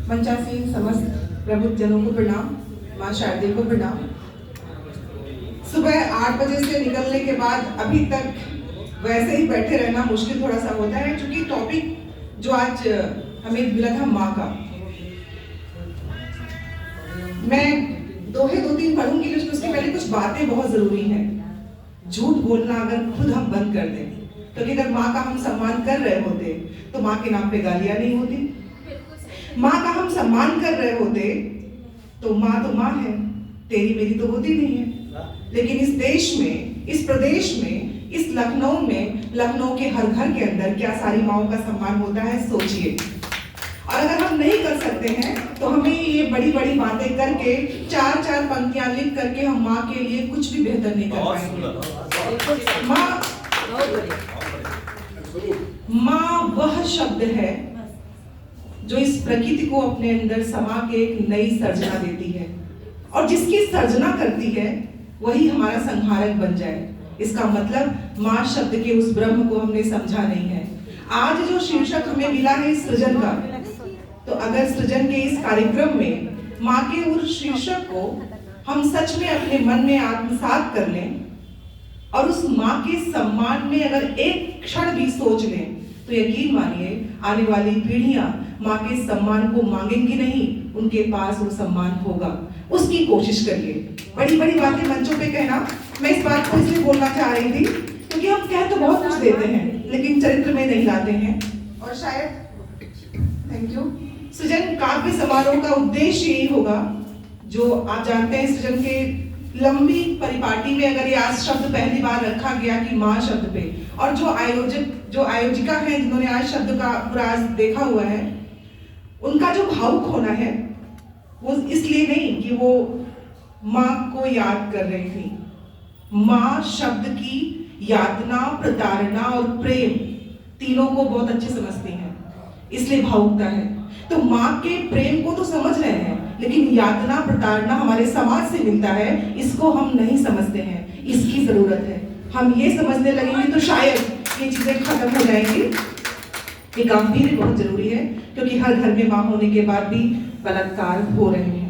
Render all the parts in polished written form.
मंचासीन समस्त प्रबुद्ध जनों को प्रणाम, माँ शारदे को प्रणाम। सुबह 8 बजे से निकलने के बाद अभी तक वैसे ही बैठे रहना मुश्किल थोड़ा सा होता है, क्योंकि टॉपिक जो आज हमें मिला था माँ का, मैं दोहे 2-3 पढ़ूंगी, लेकिन उसके पहले कुछ बातें बहुत जरूरी हैं। झूठ बोलना अगर खुद हम बंद कर दें, तो अगर माँ का हम सम्मान कर रहे होते तो माँ के नाम पे गालियां नहीं होती। माँ का हम सम्मान कर रहे होते तो माँ है, तेरी मेरी तो होती नहीं है। लेकिन इस देश में, इस प्रदेश में, इस लखनऊ में, लखनऊ के हर घर के अंदर क्या सारी माँओं का सम्मान होता है, सोचिए। और अगर हम नहीं कर सकते हैं तो हमें ये बड़ी बड़ी बातें करके 4-4 पंक्तियां लिख करके हम माँ के लिए कुछ भी बेहतर नहीं कर पाएंगे। माँ वह शब्द है जो इस प्रकृति को अपने अंदर समा के एक नई सर्जना देती है, और जिसकी सर्जना करती है वही हमारा संहारक बन जाए। इसका मतलब माँ शब्द के उस ब्रह्म को हमने समझा नहीं है। आज जो शीर्षक हमें मिला है सृजन का, तो अगर सृजन के इस कार्यक्रम में माँ के उस शीर्षक को हम सच में अपने मन में आत्मसात कर लें और उस माँ के सम्मान में अगर एक क्षण भी सोच लें, तो यकीन मानिए आने वाली पीढ़ियां माँ के सम्मान को मांगेंगी नहीं, उनके पास वो सम्मान होगा। उसकी कोशिश करिए। बड़ी बड़ी बातें मंचों पे कहना, मैं इस बात को इसलिए बोलना चाह रही थी क्योंकि हम कह तो बहुत कुछ देते हैं लेकिन चरित्र में नहीं लाते हैं। और शायद थैंक यू सृजन काव्य समारोह का उद्देश्य यही होगा, जो आप जानते हैं सृजन के लंबी परिपाटी में अगर ये आज शब्द पहली बार रखा गया कि माँ शब्द पे, और जो आयोजिका है जिन्होंने आज शब्द का पुराज देखा हुआ है, उनका जो भावुक होना है वो इसलिए नहीं कि वो माँ को याद कर रही थी। माँ शब्द की यातना, प्रताड़ना और प्रेम तीनों को बहुत अच्छे समझती हैं, इसलिए भावुकता है। तो माँ के प्रेम को तो समझ रहे हैं, लेकिन यातना, प्रताड़ना हमारे समाज से मिलता है, इसको हम नहीं समझते हैं। इसकी जरूरत है। हम ये समझने लगेंगे तो शायद ये चीजें खत्म हो जाएंगी। ये गांधीर्य बहुत जरूरी है, क्योंकि हर घर में माँ होने के बाद भी बलात्कार हो रहे हैं,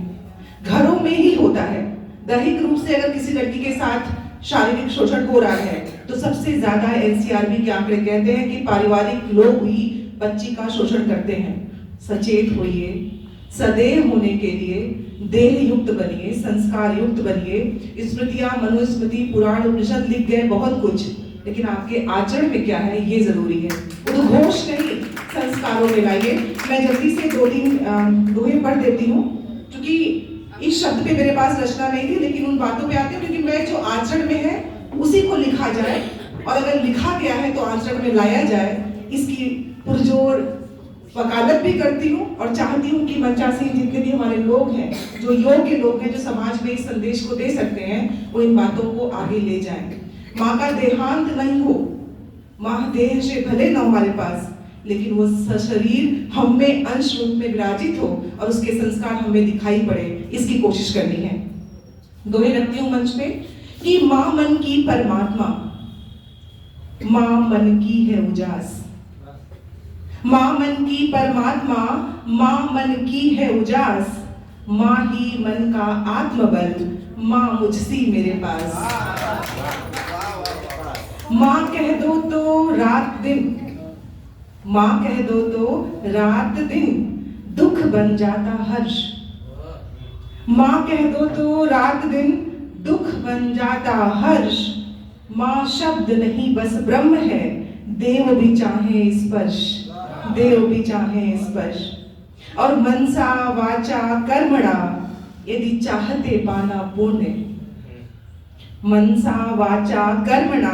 घरों में ही होता है। दैहिक रूप से अगर किसी लड़की के साथ शारीरिक शोषण हो रहा है, तो सबसे ज्यादा एनसीआरबी के आंकड़े कहते हैं कि पारिवारिक लोग ही बच्ची का शोषण करते हैं। सचेत होइए, सदैव होने के लिए देह युक्त बनिए, संस्कार युक्त बनिए। स्मृतियां, मनुस्मृति, पुराण, उपनिषद लिख गए बहुत कुछ, लेकिन आपके आचरण में क्या है ये जरूरी है। उद्घोष नहीं, संस्कारों में लाइए। मैं जल्दी से 2-3 दोहे पढ़ देती हूँ, क्योंकि इस शब्द पे मेरे पास रचना नहीं थी, लेकिन उन बातों पे आती हूँ क्योंकि मैं जो आचरण में है उसी को लिखा जाए, और अगर लिखा गया है तो आचरण में लाया जाए, इसकी पुरजोर वकालत भी करती हूँ। और चाहती हूँ कि मंचासीन जितने भी हमारे लोग हैं, जो योग्य लोग हैं, जो समाज में इस संदेश को दे सकते हैं, वो इन बातों को आगे ले जाएं। माँ का देहांत नहीं हो, माँ देह से भले न हमारे पास, लेकिन वो सशरीर हम में अंश रूप में विराजित हो और उसके संस्कार हमें दिखाई पड़े, इसकी कोशिश करनी है। दोहे रखती हूँ मंच पे कि माँ मन की परमात्मा, माँ मन की है उजास। माँ मन की परमात्मा, माँ मन की है उजास। माँ ही मन का आत्मबल, माँ मुझसी मेरे पास। माँ कह दो तो रात दिन, माँ कह दो तो रात दिन दुख बन जाता हर्ष। माँ कह दो तो रात दिन दुख बन जाता हर्ष। माँ शब्द नहीं बस ब्रह्म है, देव भी चाहे स्पर्श, देव भी चाहे स्पर्श। और मनसा वाचा कर्मणा यदि चाहते पाना पुण्य, मनसा वाचा कर्मणा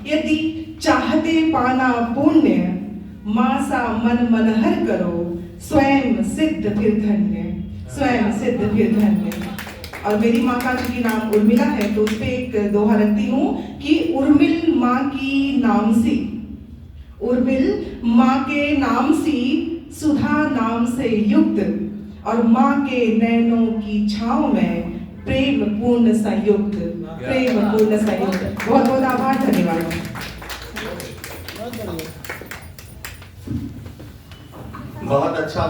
यदि चाहते पाना पुण्य। मासा मन मनहर करो, स्वयं सिद्ध फिर धन्य, स्वयं सिद्ध फिर धन्य। और मेरी माँ का चूंकि नाम उर्मिला है, तो उस पर एक दोहा रखती हूँ कि उर्मिल माँ की नाम सी, उर्मिल माँ के नाम सी, सुधा नाम से युक्त, और माँ के नैनों की छांव में प्रेम पूर्ण संयुक्त, प्रेम पूर्ण संयुक्त। बहुत बहुत आभार, धन्यवाद। बहुत अच्छा।